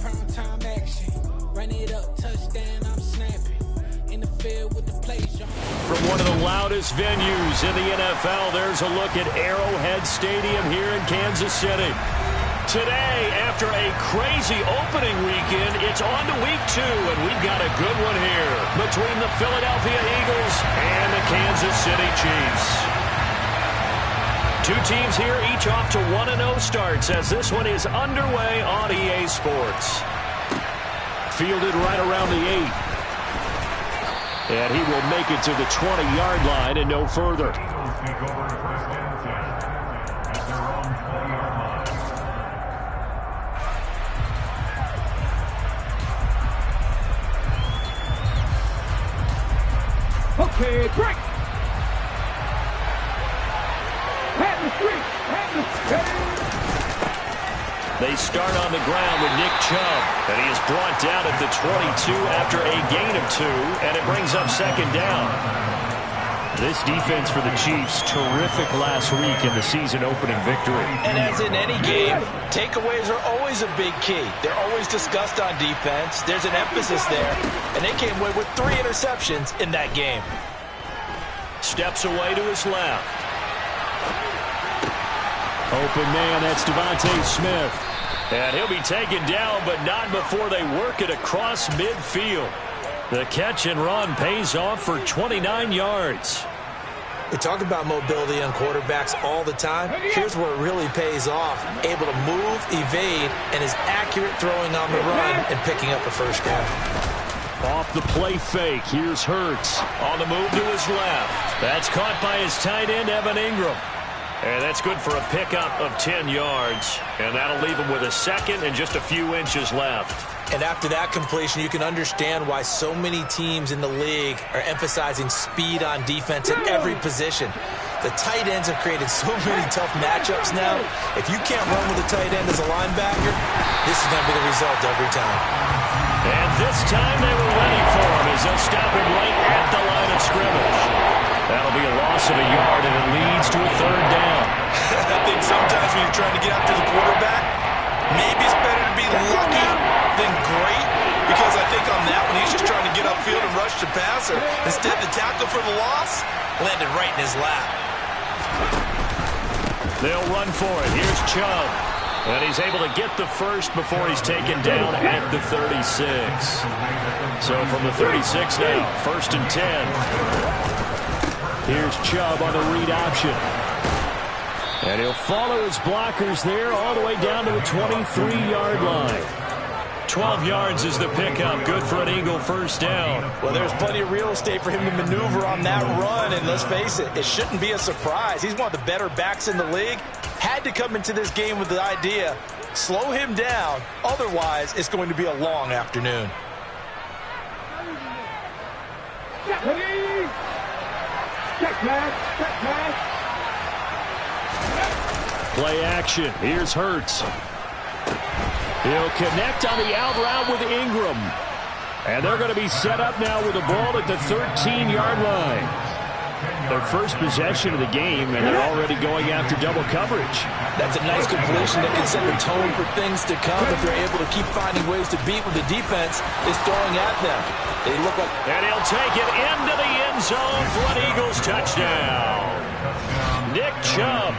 prime time action. Run it up, touchdown, I'm snapping. In the field with the plays, y'all. From one of the loudest venues in the NFL, there's a look at Arrowhead Stadium here in Kansas City. Today, after a crazy opening weekend, it's on to week 2, and we've got a good one here between the Philadelphia Eagles and the Kansas City Chiefs. Two teams here, each off to 1-0 starts as this one is underway on EA Sports. Fielded right around the 8. And he will make it to the 20-yard line and no further. Okay, break. They start on the ground with Nick Chubb, and he is brought down at the 22 after a gain of 2, and it brings up second down. This defense for the Chiefs, terrific last week in the season opening victory. And as in any game, takeaways are always a big key. They're always discussed on defense. There's an emphasis there, and they came away with 3 interceptions in that game. Steps away to his left. Open man, that's Devontae Smith. And he'll be taken down, but not before they work it across midfield. The catch and run pays off for 29 yards. We talk about mobility on quarterbacks all the time. Here's where it really pays off. Able to move, evade, and is accurate throwing on the run and picking up a first down. Off the play fake, here's Hurts. On the move to his left. That's caught by his tight end, Evan Ingram. And that's good for a pickup of 10 yards. And that'll leave him with a second and just a few inches left. And after that completion, you can understand why so many teams in the league are emphasizing speed on defense at every position. The tight ends have created so many tough matchups now. If you can't run with a tight end as a linebacker, this is going to be the result every time. And this time they were ready for him as they'll stop him right at the line of scrimmage. That'll be a loss of a yard, and it leads to a third down. I think sometimes when you're trying to get after the quarterback, maybe it's better to be lucky than great, because I think on that one he's just trying to get upfield and rush the passer. Instead, the tackle for the loss landed right in his lap. They'll run for it. Here's Chubb. And he's able to get the first before he's taken down at the 36. So from the 36 now, 1st and 10. Here's Chubb on the read option. And he'll follow his blockers there all the way down to the 23-yard line. 12 yards is the pickup. Good for an Eagle first down. Well, there's plenty of real estate for him to maneuver on that run. And let's face it, it shouldn't be a surprise. He's one of the better backs in the league. Had to come into this game with the idea, slow him down. Otherwise, it's going to be a long afternoon. Play action. Here's Hurts. He'll connect on the out route with Ingram. And they're going to be set up now with the ball at the 13-yard line. Their first possession of the game, and they're already going after double coverage. That's a nice completion that can set the tone for things to come if they're able to keep finding ways to beat what the defense is throwing at them. They look like... And he'll take it into the end zone for an Eagles touchdown. Nick Chubb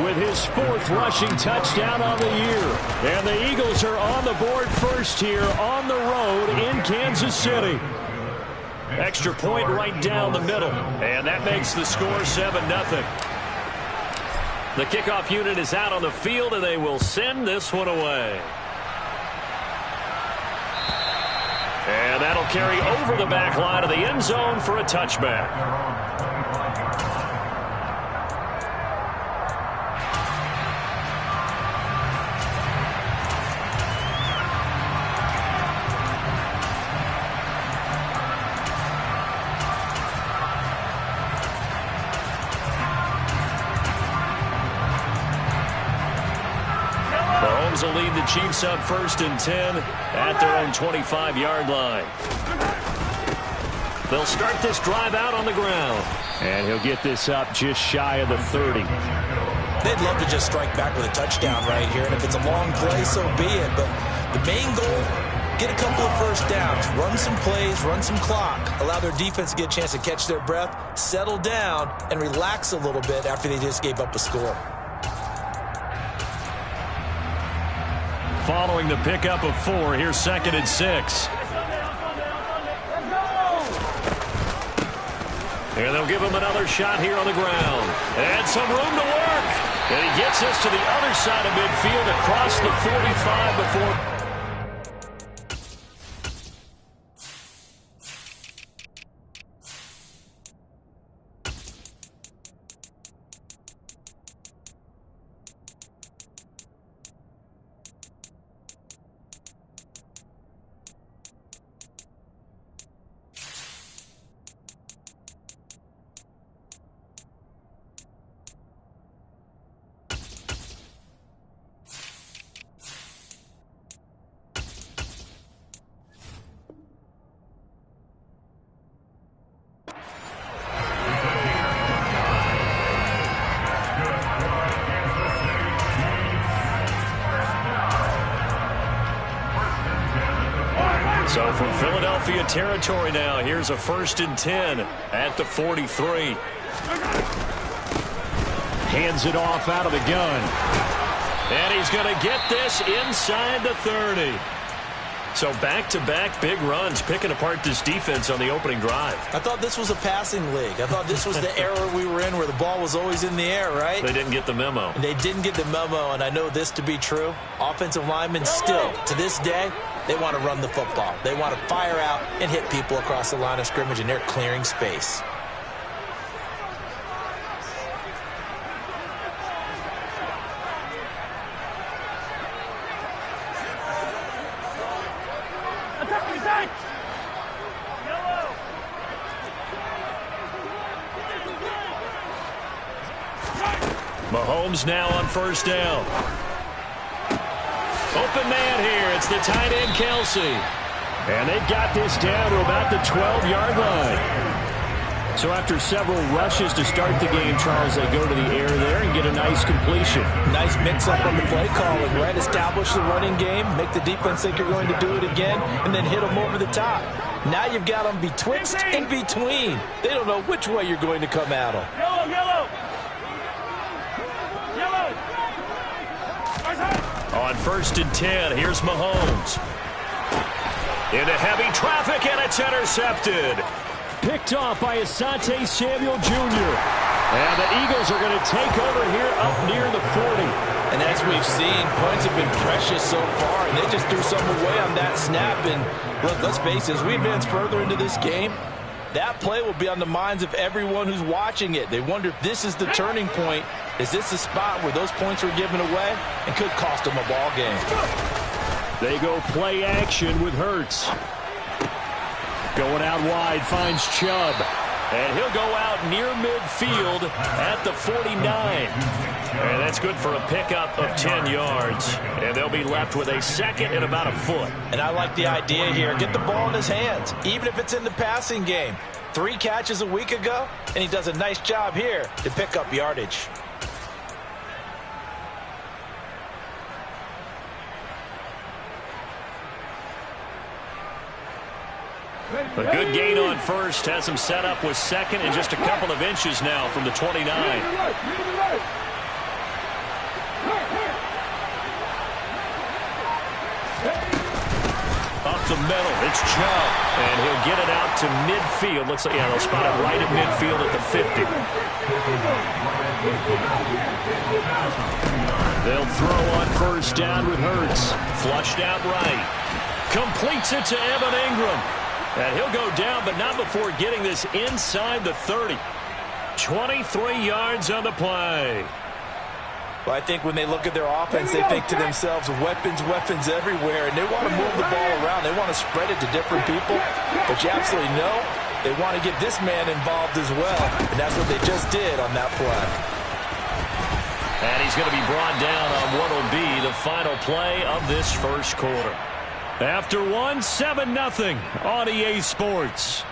with his 4th rushing touchdown on the year. And the Eagles are on the board first here on the road in Kansas City. Extra point right down the middle. And that makes the score 7-0. The kickoff unit is out on the field, and they will send this one away. And that'll carry over the back line of the end zone for a touchback. Will lead the Chiefs up 1st and 10 at their own 25-yard line. They'll start this drive out on the ground. And he'll get this up just shy of the 30. They'd love to just strike back with a touchdown right here, and if it's a long play, so be it. But The main goal, get a couple of first downs, run some plays, run some clock, allow their defense to get a chance to catch their breath, settle down, and relax a little bit after they just gave up a score. Following the pickup of 4, here's 2nd and 6. And they'll give him another shot here on the ground. And some room to work. And he gets us to the other side of midfield across the 45 before... So from Philadelphia territory now, here's a 1st and 10 at the 43. Hands it off out of the gun. And he's going to get this inside the 30. So back-to-back big runs, picking apart this defense on the opening drive. I thought this was a passing league. I thought this was the era we were in where the ball was always in the air, right? They didn't get the memo. And they didn't get the memo, and I know this to be true. Offensive linemen still, to this day, they want to run the football. They want to fire out and hit people across the line of scrimmage, and they're clearing space. Mahomes now on 1st down. Open man here. It's the tight end, Kelsey. And they've got this down to about the 12-yard line. So after several rushes to start the game, Charles, they go to the air there and get a nice completion. Nice mix-up on the play calling, right? Establish the running game, make the defense think you're going to do it again, and then hit them over the top. Now you've got them betwixt and between. They don't know which way you're going to come at them. Yellow, yellow. On 1st and 10, here's Mahomes. Into heavy traffic, and it's intercepted. Picked off by Asante Samuel Jr. And the Eagles are going to take over here up near the 40. And as we've seen, points have been precious so far, and they just threw some away on that snap. And look, let's face it, as we advance further into this game, that play will be on the minds of everyone who's watching it. They wonder if this is the turning point. Is this the spot where those points were given away and could cost them a ball game? They go play action with Hurts. Going out wide, finds Chubb. And he'll go out near midfield at the 49. And that's good for a pickup of 10 yards. And they'll be left with a 2nd and about a foot. And I like the idea here. Get the ball in his hands, even if it's in the passing game. 3 catches a week ago, and he does a nice job here to pick up yardage. A good gain on 1st, has him set up with 2nd and just a couple of inches now from the 29. Up the middle, it's Chubb, and he'll get it out to midfield. Looks like, yeah, they'll spot it right at midfield at the 50. They'll throw on 1st down with Hurts. Flushed out right. Completes it to Evan Ingram. And he'll go down, but not before getting this inside the 30. 23 yards on the play. Well, I think when they look at their offense, they think to themselves, weapons, weapons everywhere, and they want to move the ball around. They want to spread it to different people, but you absolutely know they want to get this man involved as well, and that's what they just did on that play. And he's going to be brought down on what will be the final play of this first quarter. After 7-0 on EA Sports.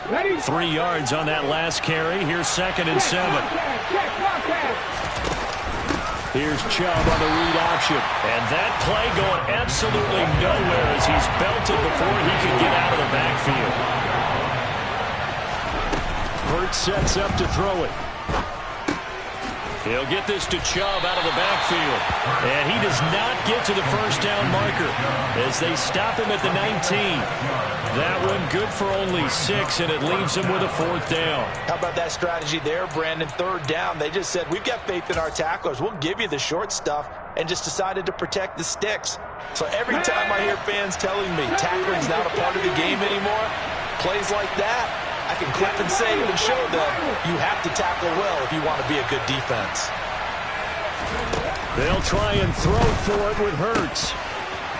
3 yards on that last carry. Here's 2nd and 7. Here's Chubb on the read option. And that play going absolutely nowhere as he's belted before he can get out of the backfield. Hurts sets up to throw it. He'll get this to Chubb out of the backfield. And he does not get to the first down marker as they stop him at the 19. That one good for only 6, and it leaves him with a 4th down. How about that strategy there, Brandon? 3rd down. They just said, we've got faith in our tacklers. We'll give you the short stuff, and just decided to protect the sticks. So every time I hear fans telling me tackling's not a part of the game anymore, plays like that, I can clip and save and show them you have to tackle well if you want to be a good defense. They'll try and throw for it with Hurts.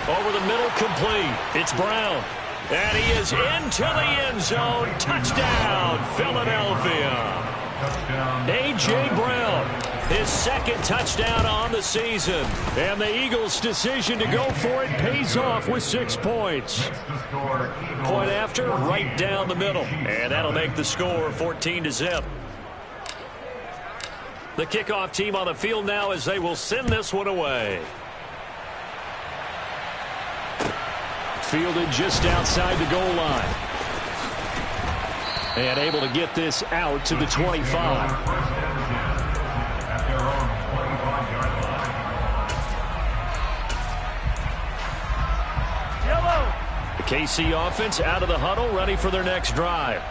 Over the middle, complete. It's Brown. And he is into the end zone. Touchdown, Philadelphia. A.J. Brown, his 2nd touchdown on the season. And the Eagles' decision to go for it pays off with 6 points. Point after, right down the middle. And that'll make the score 14-0. The kickoff team on the field now as they will send this one away. Fielded just outside the goal line. And able to get this out to the 25. The KC offense out of the huddle, ready for their next drive.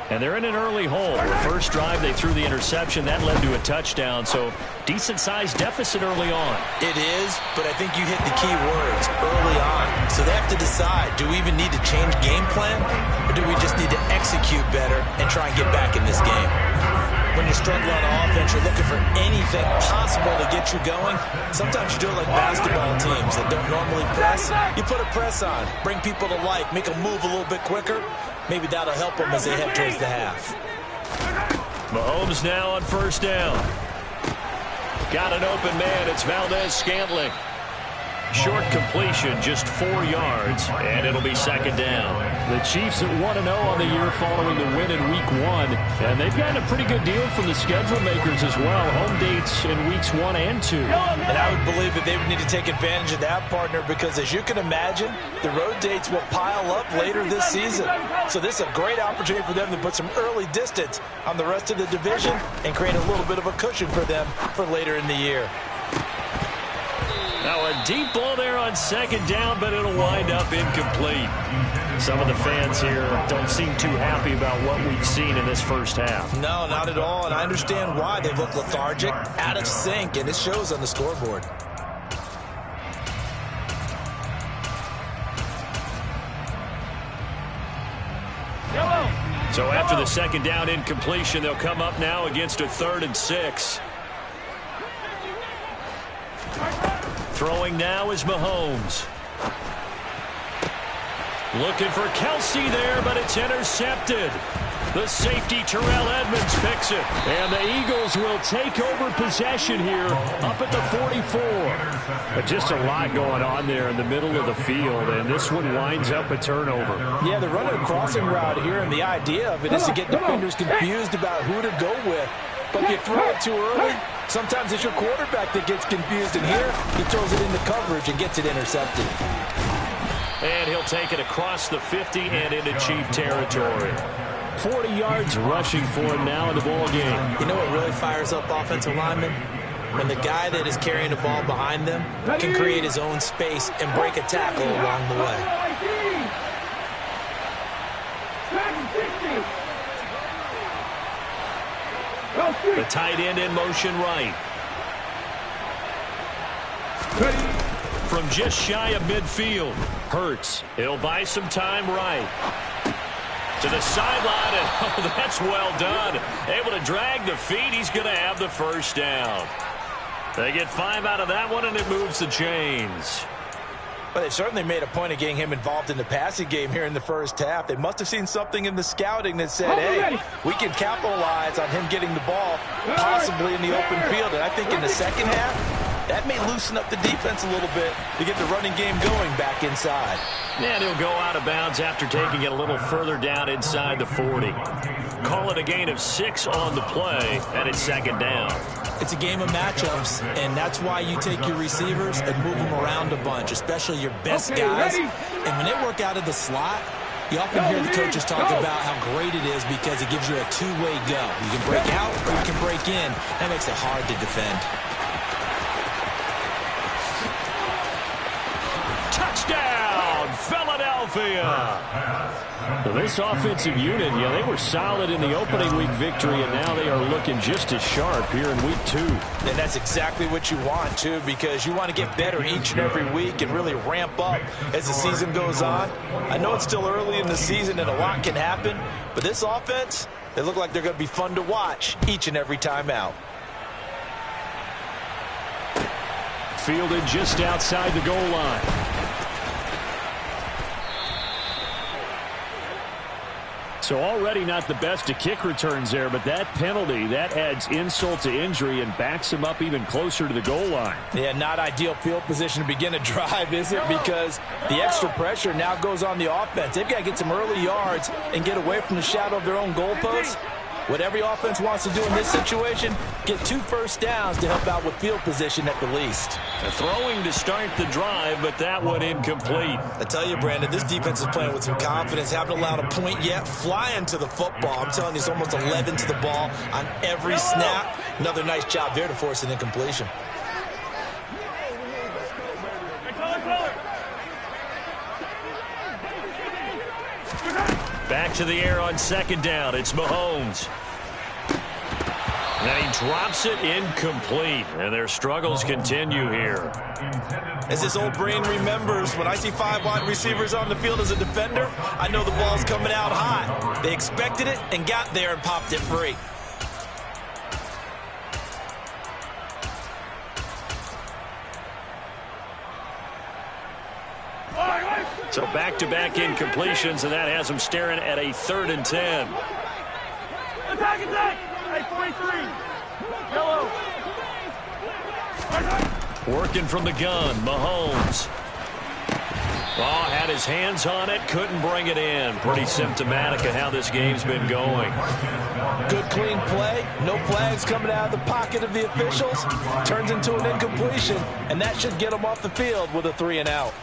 And they're in an early hole. The first drive, they threw the interception. That led to a touchdown, so decent-sized deficit early on. It is, but I think you hit the key words early on. So they have to decide, do we even need to change game plan, or do we just need to execute better and try and get back in this game? When you're struggling on offense, you're looking for anything possible to get you going. Sometimes you do it like basketball teams that don't normally press. You put a press on, bring people to life, make them move a little bit quicker. Maybe that'll help them as they head towards the half. Mahomes now on 1st down. Got an open man. It's Valdez-Scantling. Short completion, just 4 yards, and it'll be 2nd down. The Chiefs at 1-0 on the year following the win in Week 1, and they've gotten a pretty good deal from the schedule makers as well. Home dates in Weeks 1 and 2. And I would believe that they would need to take advantage of that, partner, because as you can imagine, the road dates will pile up later this season. So this is a great opportunity for them to put some early distance on the rest of the division and create a little bit of a cushion for them for later in the year. Now a deep ball there on 2nd down, but it'll wind up incomplete. Some of the fans here don't seem too happy about what we've seen in this first half. No, not at all, and I understand why. They look lethargic, out of sync, and it shows on the scoreboard. So after the 2nd down incompletion, they'll come up now against a 3rd and 6. Throwing now is Mahomes. Looking for Kelsey there, but it's intercepted. The safety, Terrell Edmonds, picks it. And the Eagles will take over possession here up at the 44. But just a lot going on there in the middle of the field, and this one winds up a turnover. Yeah, they're running a crossing route here, and the idea of it is to get defenders confused about who to go with. But if you throw it too early, sometimes it's your quarterback that gets confused, and here he throws it into coverage and gets it intercepted. And he'll take it across the 50 and into Chief territory. 40 yards rushing for him now in the ball game. You know what really fires up offensive linemen? When the guy that is carrying the ball behind them can create his own space and break a tackle along the way. The tight end in motion right. From just shy of midfield, Hurts. He'll buy some time right. To the sideline, and oh, that's well done. Able to drag the feet. He's going to have the first down. They get 5 out of that one, and it moves the chains. Well, they certainly made a point of getting him involved in the passing game here in the first half. They must have seen something in the scouting that said, hey, we can capitalize on him getting the ball, possibly in the open field. And I think in the second half, That may loosen up the defense a little bit to get the running game going back inside. And he'll go out of bounds after taking it a little further down inside the 40. Call it a gain of 6 on the play, and it's second down. It's a game of matchups, and that's why you take your receivers and move them around a bunch, especially your best guys. Ready? And when they work out of the slot, you often hear the coaches talk about how great it is because it gives you a two-way go. You can break out or you can break in. That makes it hard to defend. Touchdown, Philadelphia! So this offensive unit, they were solid in the opening week victory, and now they are looking just as sharp here in week 2. And that's exactly what you want, too, because you want to get better each and every week and really ramp up as the season goes on. I know it's still early in the season and a lot can happen, but this offense, they look like they're going to be fun to watch each and every time out. Fielded just outside the goal line. So already not the best of kick returns there, but that penalty, that adds insult to injury and backs him up even closer to the goal line. Yeah, not ideal field position to begin a drive, is it? Because the extra pressure now goes on the offense. They've got to get some early yards and get away from the shadow of their own goalposts. What every offense wants to do in this situation, get 2 first downs to help out with field position at the least. Throwing to start the drive, but that one incomplete. I tell you, Brandon, this defense is playing with some confidence. Haven't allowed a point yet. Flying to the football. I'm telling you, it's almost 11 to the ball on every snap. Another nice job there to force an incompletion. Back to the air on second down. It's Mahomes. And he drops it incomplete. And their struggles continue here. As this old brain remembers, when I see 5 wide receivers on the field as a defender, I know the ball's coming out hot. They expected it and got there and popped it free. So back-to-back incompletions, and that has them staring at a 3rd and 10. Attack, attack! Hey, 43. Yellow. Working from the gun, Mahomes. Oh, had his hands on it, couldn't bring it in. Pretty symptomatic of how this game's been going. Good, clean play. No flags coming out of the pocket of the officials. Turns into an incompletion, and that should get them off the field with a 3 and out.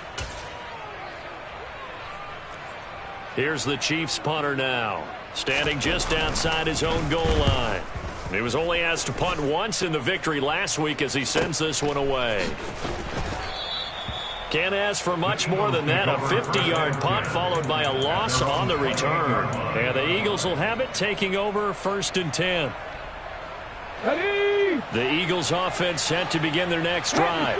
Here's the Chiefs punter now, standing just outside his own goal line. He was only asked to punt once in the victory last week as he sends this one away. Can't ask for much more than that. A 50-yard punt followed by a loss on the return. And the Eagles will have it, taking over 1st and 10. Ready? The Eagles offense set to begin their next drive.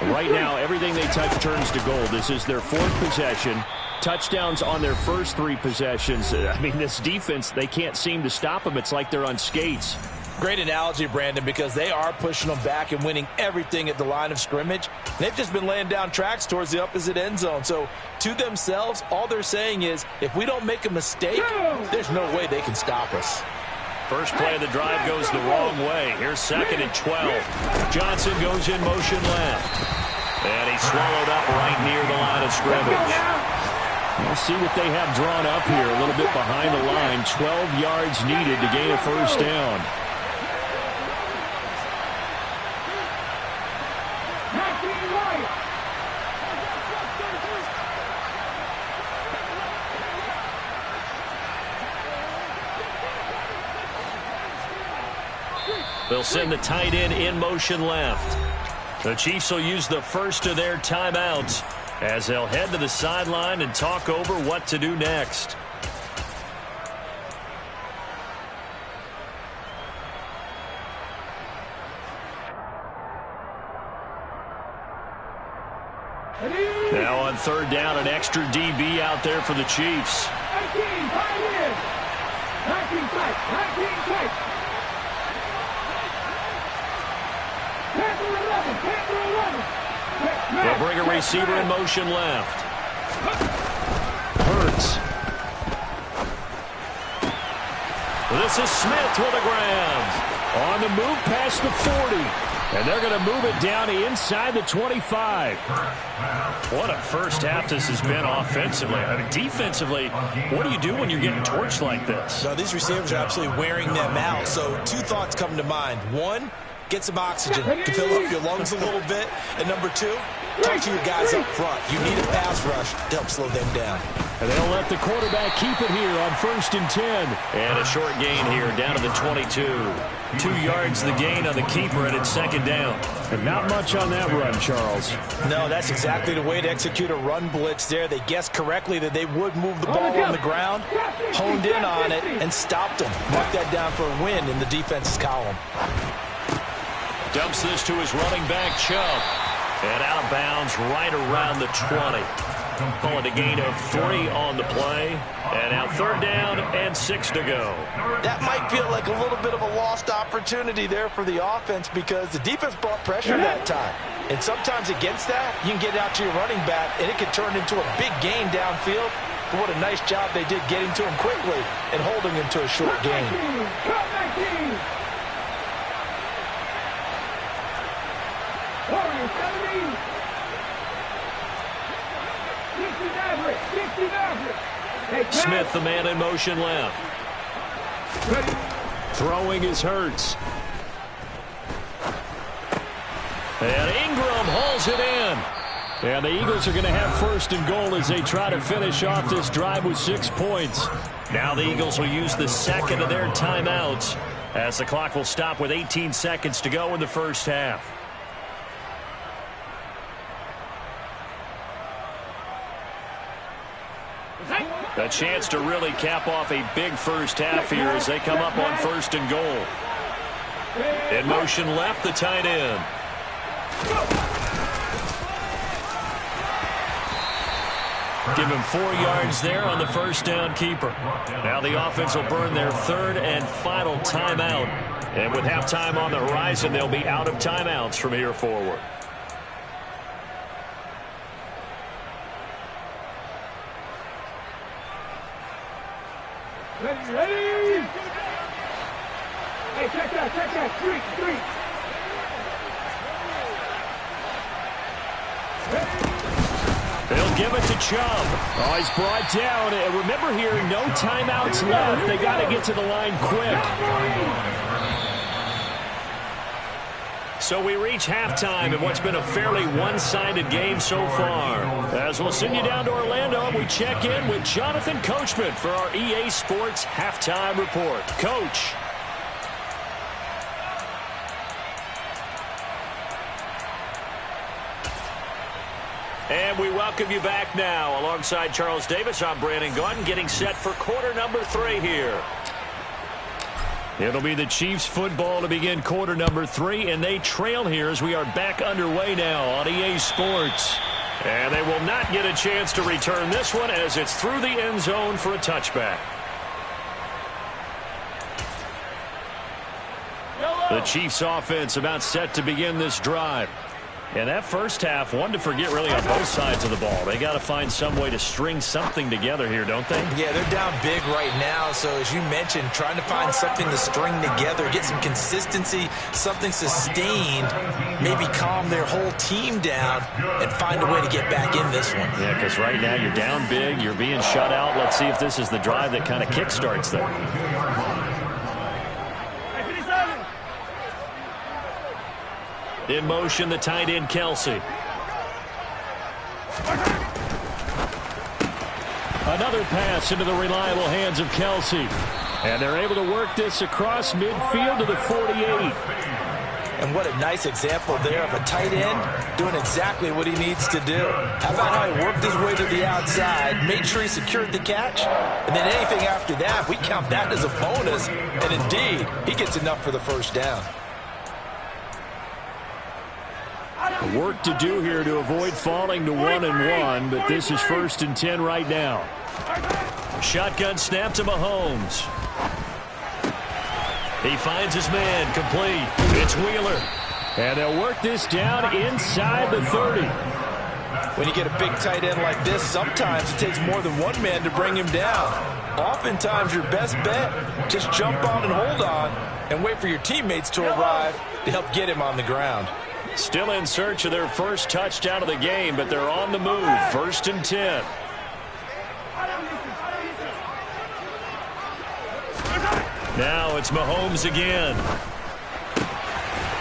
Right now, everything they touch turns to gold. This is their 4th possession. Touchdowns on their first 3 possessions. I mean, this defense, they can't seem to stop them. It's like they're on skates. Great analogy, Brandon, because they are pushing them back and winning everything at the line of scrimmage. They've just been laying down tracks towards the opposite end zone. So to themselves, all they're saying is, if we don't make a mistake, there's no way they can stop us. First play of the drive goes the wrong way. Here's 2nd and 12. Johnson goes in motion left. And he's swallowed up right near the line of scrimmage. We'll see what they have drawn up here. A little bit behind the line. 12 yards needed to gain a first down. They'll send the tight end in motion left. The Chiefs will use the first of their timeouts as they'll head to the sideline and talk over what to do next. Now on 3rd down, an extra DB out there for the Chiefs. 19 tight. They'll bring a receiver in motion left. Hurts. This is Smith with a grab. On the move past the 40. And they're going to move it down inside the 25. What a first half this has been offensively. I mean, defensively, what do you do when you're getting torched like this? No, these receivers are absolutely wearing them out. So 2 thoughts come to mind. 1, get some oxygen to fill up your lungs a little bit. And number 2, talk to your guys up front. You need a pass rush to help slow them down. And they'll let the quarterback keep it here on 1st and 10. And a short gain here down to the 22. 2 yards the gain on the keeper, and it's 2nd down. And not much on that run, Charles. No, that's exactly the way to execute a run blitz there. They guessed correctly that they would move the ball on the ground, honed in on it, and stopped them. Mark that down for a win in the defense's column. Dumps this to his running back, Chubb. And out of bounds right around the 20. Calling a gain of 3 on the play. And now 3rd down and 6 to go. That might feel like a little bit of a lost opportunity there for the offense because the defense brought pressure that time. And sometimes against that, you can get out to your running back, and it can turn into a big gain downfield. But what a nice job they did getting to him quickly and holding him to a short gain. Smith, the man in motion left. Throwing is Hurts. And Ingram hauls it in. And the Eagles are going to have 1st and goal as they try to finish off this drive with 6 points. Now the Eagles will use the 2nd of their timeouts as the clock will stop with 18 seconds to go in the 1st half. A chance to really cap off a big first half here as they come up on 1st and goal. In motion left, the tight end. Give him 4 yards there on the 1st down keeper. Now the offense will burn their 3rd and final timeout. And with halftime on the horizon, they'll be out of timeouts from here forward. Ready? Hey, check that. Street. They'll give it to Chubb. Oh, he's brought down. And remember here, no timeouts left. They got to get to the line quick. So we reach halftime in what's been a fairly one-sided game so far. As we'll send you down to Orlando, we check in with Jonathan Coachman for our EA Sports Halftime Report. Coach. And we welcome you back now. Alongside Charles Davis, I'm Brandon Gaudin, getting set for quarter number 3 here. It'll be the Chiefs football to begin quarter number 3, and they trail here as we are back underway now on EA Sports. And they will not get a chance to return this one as it's through the end zone for a touchback. The Chiefs offense about set to begin this drive. And that first half, one to forget really on both sides of the ball. They got to find some way to string something together here, don't they? Yeah, they're down big right now. So as you mentioned, trying to find something to string together, get some consistency, something sustained, maybe calm their whole team down and find a way to get back in this one. Yeah, because right now you're down big, you're being shut out. Let's see if this is the drive that kind of kickstarts them. In motion, the tight end, Kelsey. Another pass into the reliable hands of Kelsey. And they're able to work this across midfield to the 48. And what a nice example there of a tight end doing exactly what he needs to do. How about how he worked his way to the outside, made sure he secured the catch, and then anything after that, we count that as a bonus. And indeed, he gets enough for the first down. Work to do here to avoid falling to 1-1, but this is 1st and 10 right now. Shotgun snap to Mahomes. He finds his man, complete. It's Wheeler. And they'll work this down inside the 30. When you get a big tight end like this, sometimes it takes more than one man to bring him down. Oftentimes your best bet, just jump on and hold on and wait for your teammates to arrive to help get him on the ground. Still in search of their first touchdown of the game, but they're on the move. 1st and 10. Now it's Mahomes again.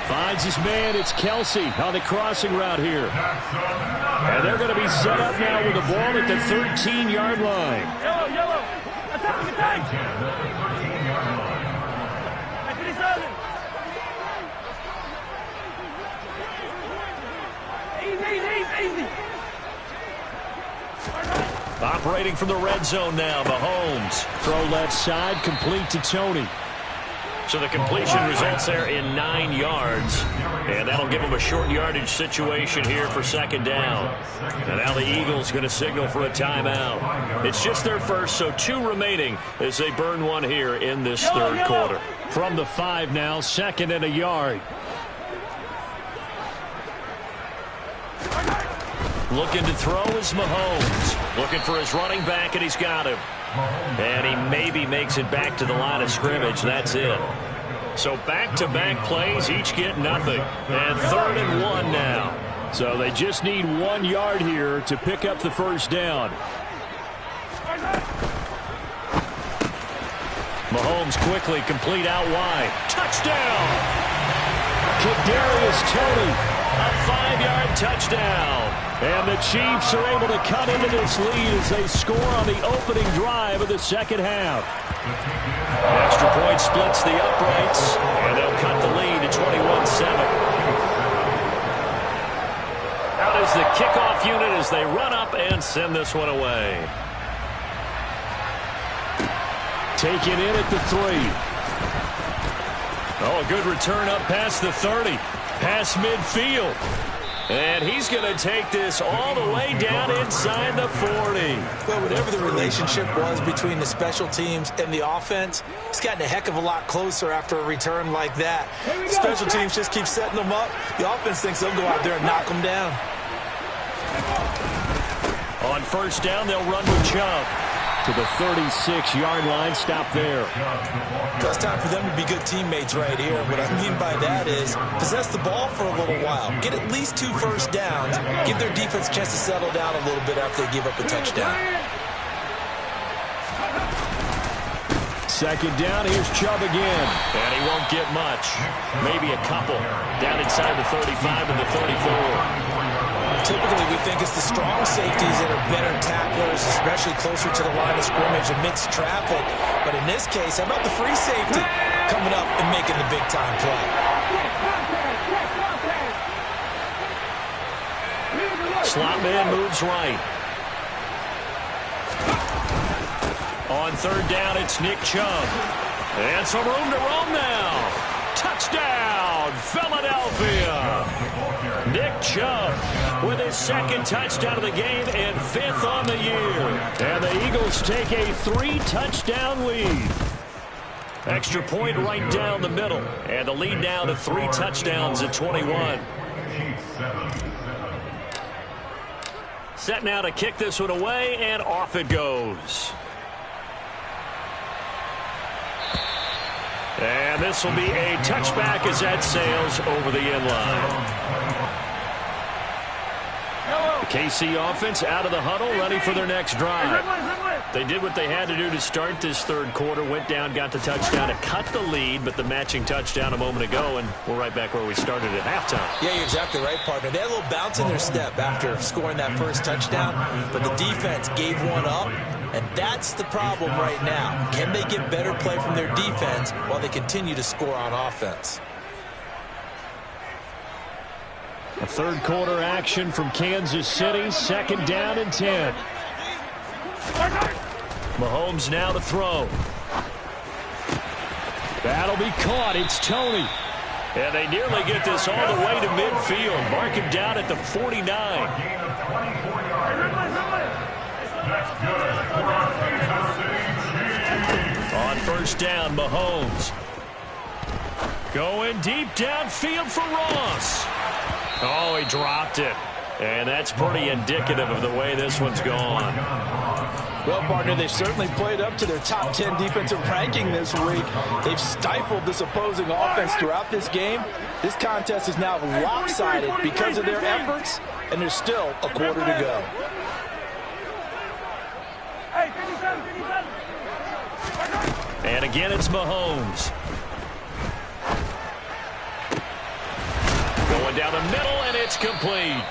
Finds his man. It's Kelsey on the crossing route here. And they're going to be set up now with the ball at the 13-yard line. Yellow. Attack. Easy. Operating from the red zone now, Mahomes. Throw left side, complete to Tony. So the completion results there in 9 yards. And that'll give them a short yardage situation here for 2nd down. And now the Eagles going to signal for a timeout. It's just their first, so 2 remaining as they burn one here in this 3rd quarter. From the 5 now, 2nd and a yard. Looking to throw is Mahomes. Looking for his running back, and he's got him. And he maybe makes it back to the line of scrimmage. That's it. So back-to-back plays, each get nothing. And 3rd and 1 now. So they just need 1 yard here to pick up the first down. Mahomes quickly complete out wide. Touchdown! Kadarius Toney, a 5-yard touchdown. And the Chiefs are able to cut into this lead as they score on the opening drive of the 2nd half. Extra point splits the uprights, and they'll cut the lead to 21-7. Out is the kickoff unit as they run up and send this one away. Taken in at the 3. Oh, a good return up past the 30. Past midfield. And he's going to take this all the way down inside the 40. Well, whatever the relationship was between the special teams and the offense, it's gotten a heck of a lot closer after a return like that. The special teams just keep setting them up. The offense thinks they'll go out there and knock them down. On 1st down, they'll run with Chubb. To the 36-yard line, stop there. It's time for them to be good teammates right here. What I mean by that is possess the ball for a little while. Get at least 2 first downs. Give their defense a chance to settle down a little bit after they give up a touchdown. 2nd down, here's Chubb again. And he won't get much. Maybe a couple. Down inside the 35 and the 34. Typically, we think it's the strong safeties that are better tacklers, especially closer to the line of scrimmage amidst traffic. But in this case, how about the free safety coming up and making the big-time play? Slot man moves right. On 3rd down, it's Nick Chubb. And some room to roam now. Touchdown, Philadelphia. Nick Chubb with his 2nd touchdown of the game and 5th on the year. And the Eagles take a 3-touchdown lead. Extra point right down the middle. And the lead now to 3 touchdowns at 21. Set now to kick this one away, and off it goes. And this will be a touchback as that sails over the end line. The KC offense out of the huddle, ready for their next drive. They did what they had to do to start this 3rd quarter. Went down, got the touchdown to cut the lead, but the matching touchdown a moment ago, and we're right back where we started at halftime. Yeah, you're exactly right, partner. They had a little bounce in their step after scoring that first touchdown, but the defense gave one up, and that's the problem right now. Can they get better play from their defense while they continue to score on offense? A 3rd quarter action from Kansas City. 2nd down and 10. Mahomes now to throw. That'll be caught. It's Toney. And they nearly get this all the way to midfield. Mark him down at the 49. On 1st down, Mahomes. Going deep downfield for Ross. Oh, he dropped it. And that's pretty indicative of the way this one's gone. Well, partner, they've certainly played up to their top 10 defensive ranking this week. They've stifled this opposing offense throughout this game. This contest is now lopsided because of their efforts, and there's still a quarter to go. And again, it's Mahomes. Going down the middle, and it's complete.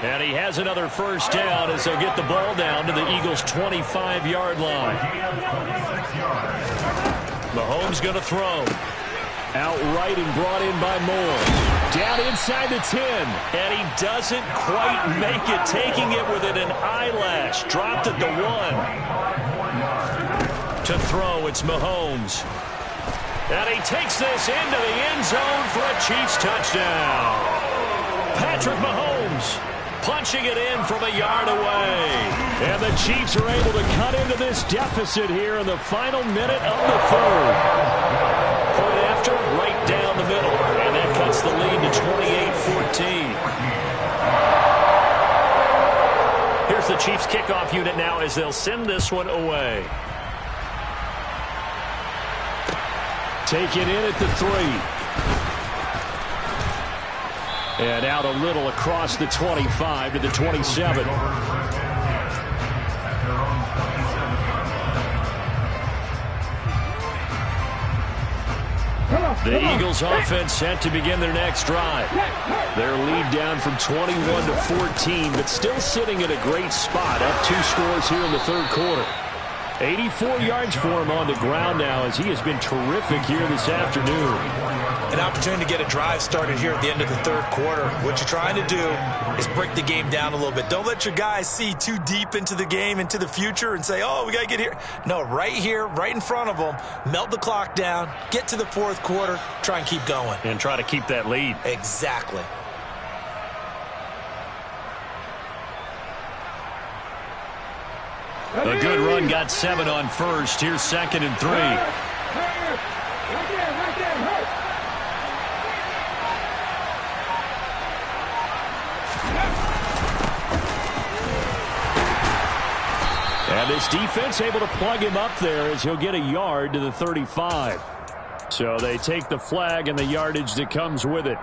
And he has another first down as they'll get the ball down to the Eagles' 25-yard line. Mahomes going to throw. Outright and brought in by Moore. Down inside the 10. And he doesn't quite make it, taking it within an eyelash. Dropped at the 1. To throw, it's Mahomes. And he takes this into the end zone for a Chiefs touchdown. Patrick Mahomes punching it in from a yard away. And the Chiefs are able to cut into this deficit here in the final minute of the third. Point after, right down the middle. And that cuts the lead to 28-14. Here's the Chiefs kickoff unit now as they'll send this one away. Taken in at the 3. And out a little across the 25 to the 27. The Eagles offense set to begin their next drive. Their lead down from 21 to 14, but still sitting at a great spot, up 2 scores here in the third quarter. 84 yards for him on the ground now as he has been terrific here this afternoon. An opportunity to get a drive started here at the end of the third quarter. What you're trying to do is break the game down a little bit. Don't let your guys see too deep into the game, into the future, and say, oh, we got to get here. No, right here, right in front of them, melt the clock down, get to the fourth quarter, try and keep going. And try to keep that lead. Exactly. A good run got 7 on first. Here's 2nd and 3. And this defense able to plug him up there as he'll get a yard to the 35. So they take the flag and the yardage that comes with it.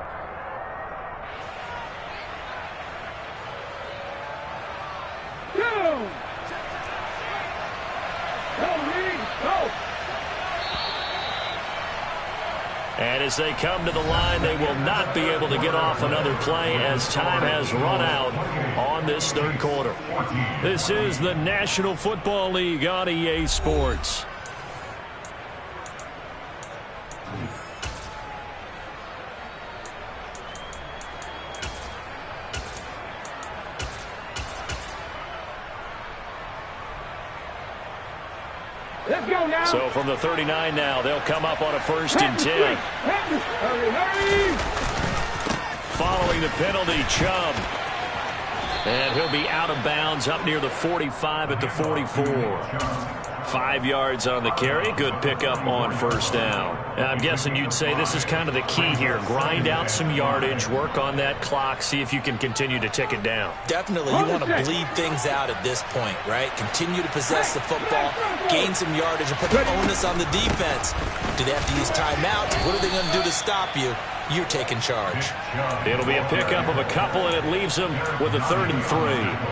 And as they come to the line, they will not be able to get off another play as time has run out on this third quarter. This is the National Football League on EA Sports. Let's go now. So from the 39 now, they'll come up on a 1st and 10. Following the penalty, Chubb. And he'll be out of bounds up near the 45 at the 44. 5 yards on the carry. Good pickup on 1st down. And I'm guessing you'd say this is kind of the key here. Grind out some yardage, work on that clock, see if you can continue to tick it down. Definitely. You want to bleed things out at this point, right? Continue to possess the football, gain some yardage, and put the onus on the defense. Do they have to use timeouts? What are they going to do to stop you? You're taking charge. It'll be a pickup of a couple, and it leaves them with a 3rd and 3.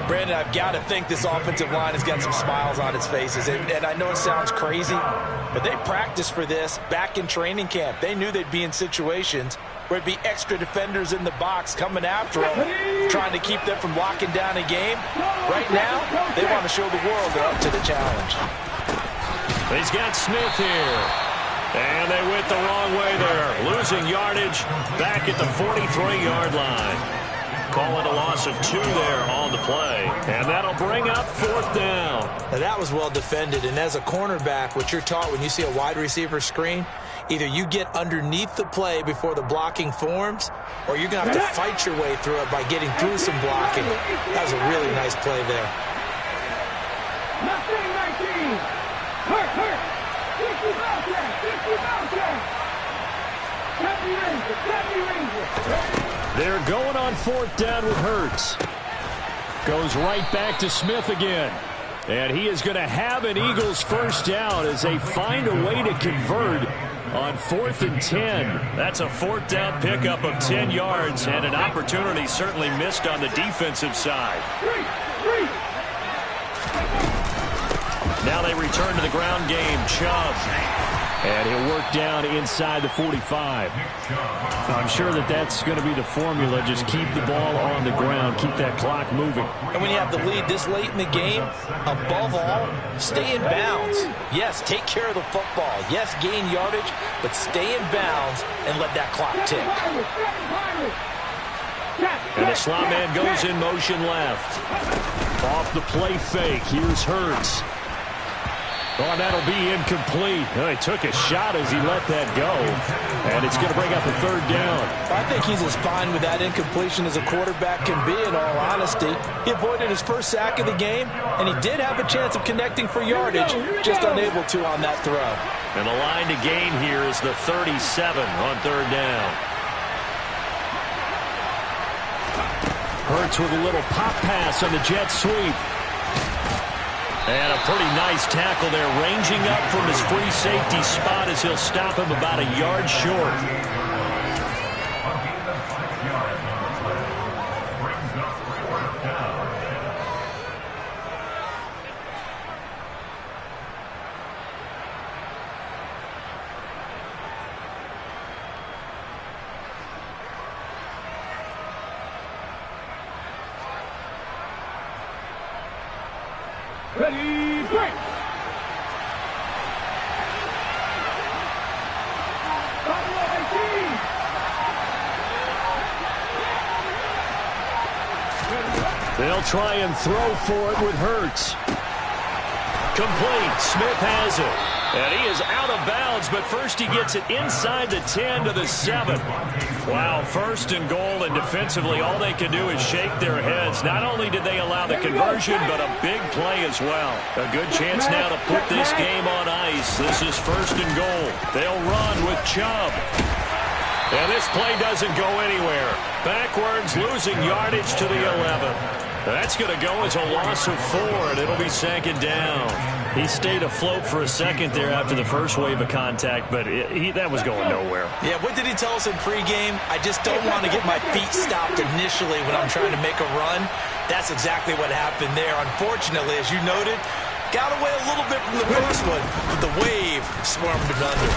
Brandon, I've got to think this offensive line has got some smiles on its faces. And I know it sounds crazy, but they practiced for this back in training camp. They knew they'd be in situations where it'd be extra defenders in the box coming after them, trying to keep them from locking down a game. Right now, they want to show the world they're up to the challenge. He's got Smith here. And they went the wrong way there. Losing yardage back at the 43-yard line. Call it a loss of 2 there on the play. And that'll bring up 4th down. Now that was well defended. And as a cornerback, what you're taught when you see a wide receiver screen, either you get underneath the play before the blocking forms, or you're going to have to fight your way through it by getting through some blocking. That was a really nice play there. 19. Hurt. They're going on 4th down with Hurts. Goes right back to Smith again. And he is going to have an Eagles first down as they find a way to convert on 4th and 10. That's a 4th down pickup of 10 yards and an opportunity certainly missed on the defensive side. Now they return to the ground game. Chubb. And he'll work down inside the 45. I'm sure that that's going to be the formula. Just keep the ball on the ground. Keep that clock moving. And when you have the lead this late in the game, above all, stay in bounds. Yes, take care of the football. Yes, gain yardage, but stay in bounds and let that clock tick. And the slot man goes in motion left. Off the play fake. Here's Hurts. Oh, that'll be incomplete. He took a shot as he let that go. And it's going to bring up a 3rd down. I think he's as fine with that incompletion as a quarterback can be, in all honesty. He avoided his first sack of the game, and he did have a chance of connecting for yardage, just unable to on that throw. And the line to gain here is the 37 on 3rd down. Hurts with a little pop pass on the jet sweep. And a pretty nice tackle there, ranging up from his free safety spot as he'll stop him about a yard short. Ready, break! They'll try and throw for it with Hurts. Complete. Smith has it. And he is out of bounds, but first he gets it inside the 10 to the 7. Wow, 1st and goal, and defensively all they can do is shake their heads. Not only did they allow the conversion, but a big play as well. A good chance now to put this game on ice. This is 1st and goal. They'll run with Chubb. And this play doesn't go anywhere. Backwards, losing yardage to the 11. That's going to go as a loss of 4, and it'll be 2nd down. He stayed afloat for a second there after the first wave of contact, but that was going nowhere. Yeah, what did he tell us in pregame? I just don't want to get my feet stopped initially when I'm trying to make a run. That's exactly what happened there. Unfortunately, as you noted, got away a little bit from the first one, but the wave swarmed him under.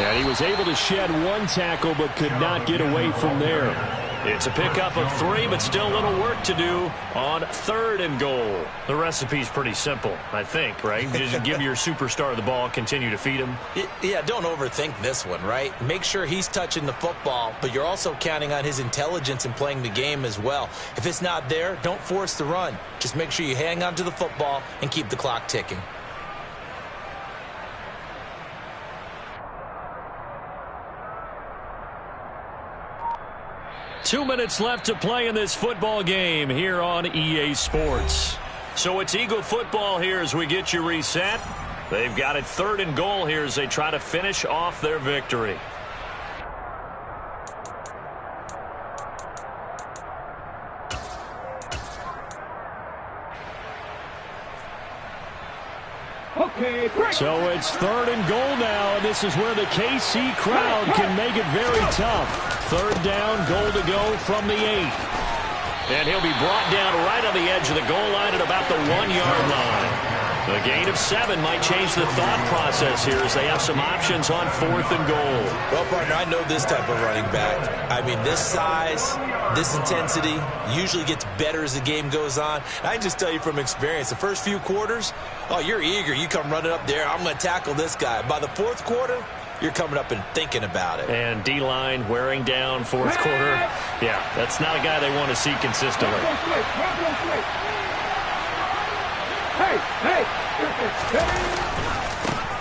And he was able to shed one tackle, but could not get away from there. It's a pickup of 3, but still a little work to do on 3rd and goal. The recipe's pretty simple, I think, right? Just give your superstar the ball, continue to feed him. Yeah, don't overthink this one, right? Make sure he's touching the football, but you're also counting on his intelligence in playing the game as well. If it's not there, don't force the run. Just make sure you hang on to the football and keep the clock ticking. Two minutes left to play in this football game here on EA Sports. So it's Eagle football here as we get you reset. They've got it 3rd and goal here as they try to finish off their victory. So it's 3rd and goal now, and this is where the KC crowd can make it very tough. 3rd down, goal to go from the 8. And he'll be brought down right on the edge of the goal line at about the 1-yard line. A gain of 7 might change the thought process here as they have some options on 4th and goal. Well, partner, I know this type of running back. I mean, this size, this intensity usually gets better as the game goes on. And I can just tell you from experience, the first few quarters, oh, you're eager. You come running up there, I'm going to tackle this guy. By the 4th quarter, you're coming up and thinking about it. And D-line wearing down 4th quarter. Yeah, that's not a guy they want to see consistently.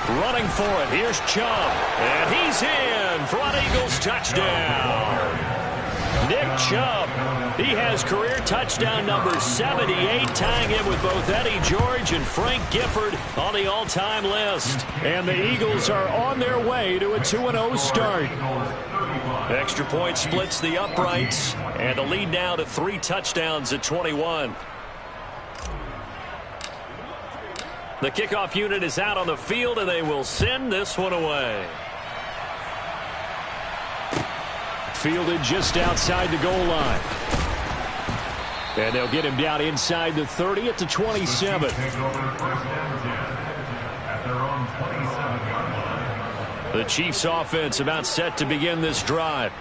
Running for it. Here's Chubb. And he's in for an Eagles touchdown. Nick Chubb. He has career touchdown number 78, tying him with both Eddie George and Frank Gifford on the all-time list. And the Eagles are on their way to a 2-0 start. Extra point splits the uprights, And the lead now to 3 touchdowns at 21. The kickoff unit is out on the field, and they will send this one away. Fielded just outside the goal line. And they'll get him down inside the 30 at the 27. The Chiefs offense about set to begin this drive.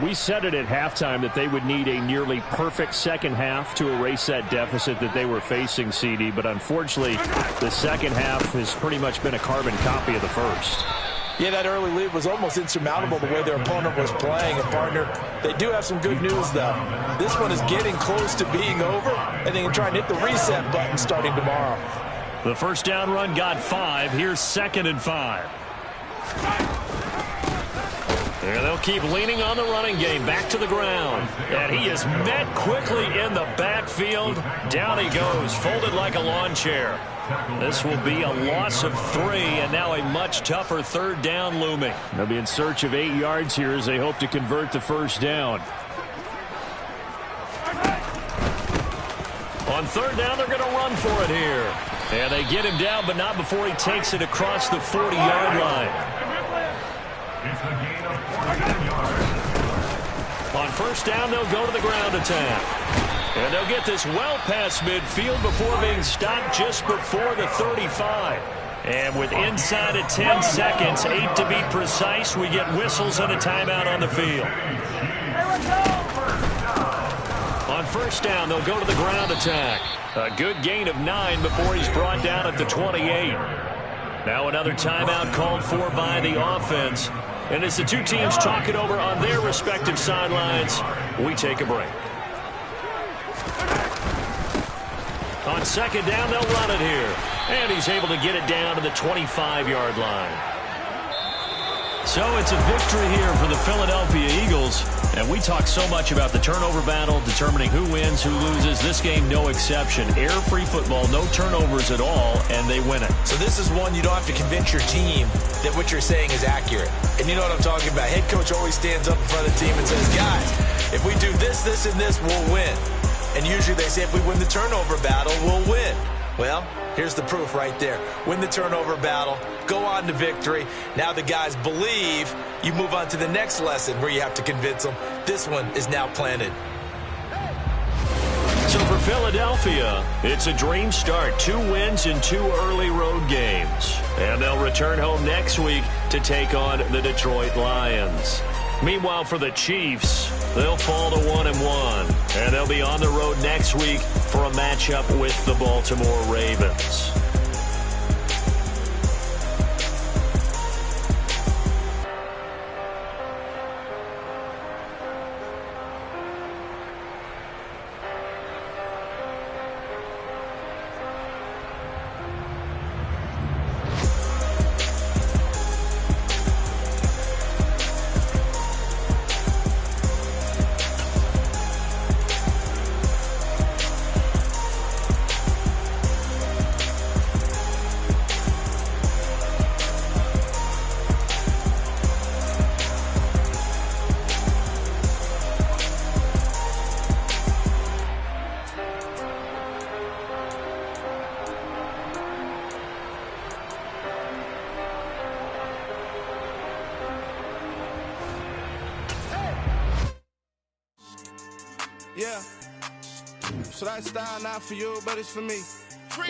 We said it at halftime that they would need a nearly perfect second half to erase that deficit that they were facing, CD. But unfortunately, the second half has pretty much been a carbon copy of the first. Yeah, that early lead was almost insurmountable the way their opponent was playing. And, partner, they do have some good news, though. This one is getting close to being over, and they can try and hit the reset button starting tomorrow. The first down run got 5. Here's 2nd and 5. And they'll keep leaning on the running game. Back to the ground. And he is met quickly in the backfield. Down he goes, folded like a lawn chair. This will be a loss of 3, and now a much tougher 3rd down looming. They'll be in search of 8 yards here as they hope to convert the first down. On 3rd down, they're going to run for it here. And they get him down, but not before he takes it across the 40-yard line. On 1st down, they'll go to the ground attack. And they'll get this well past midfield before being stopped just before the 35. And with inside of 10 seconds, 8 to be precise, we get whistles and a timeout on the field. On 1st down, they'll go to the ground attack. A good gain of 9 before he's brought down at the 28. Now another timeout called for by the offense. And as the two teams talk it over on their respective sidelines, we take a break. On 2nd down, they'll run it here. And he's able to get it down to the 25-yard line. So it's a victory here for the Philadelphia Eagles. And we talk so much about the turnover battle, determining who wins, who loses. This game, no exception. Error-free football, no turnovers at all, and they win it. So this is one you don't have to convince your team that what you're saying is accurate. And you know what I'm talking about. Head coach always stands up in front of the team and says, guys, if we do this, this, and this, we'll win. And usually they say if we win the turnover battle, we'll win. Well, here's the proof right there. Win the turnover battle, go on to victory. Now the guys believe. You move on to the next lesson where you have to convince them. This one is now planted. So for Philadelphia, it's a dream start. 2 wins in 2 early road games. And they'll return home next week to take on the Detroit Lions. Meanwhile, for the Chiefs, they'll fall to 1-1. And they'll be on the road next week for a matchup with the Baltimore Ravens. Yeah. So that style not for you, but it's for me. Yeah.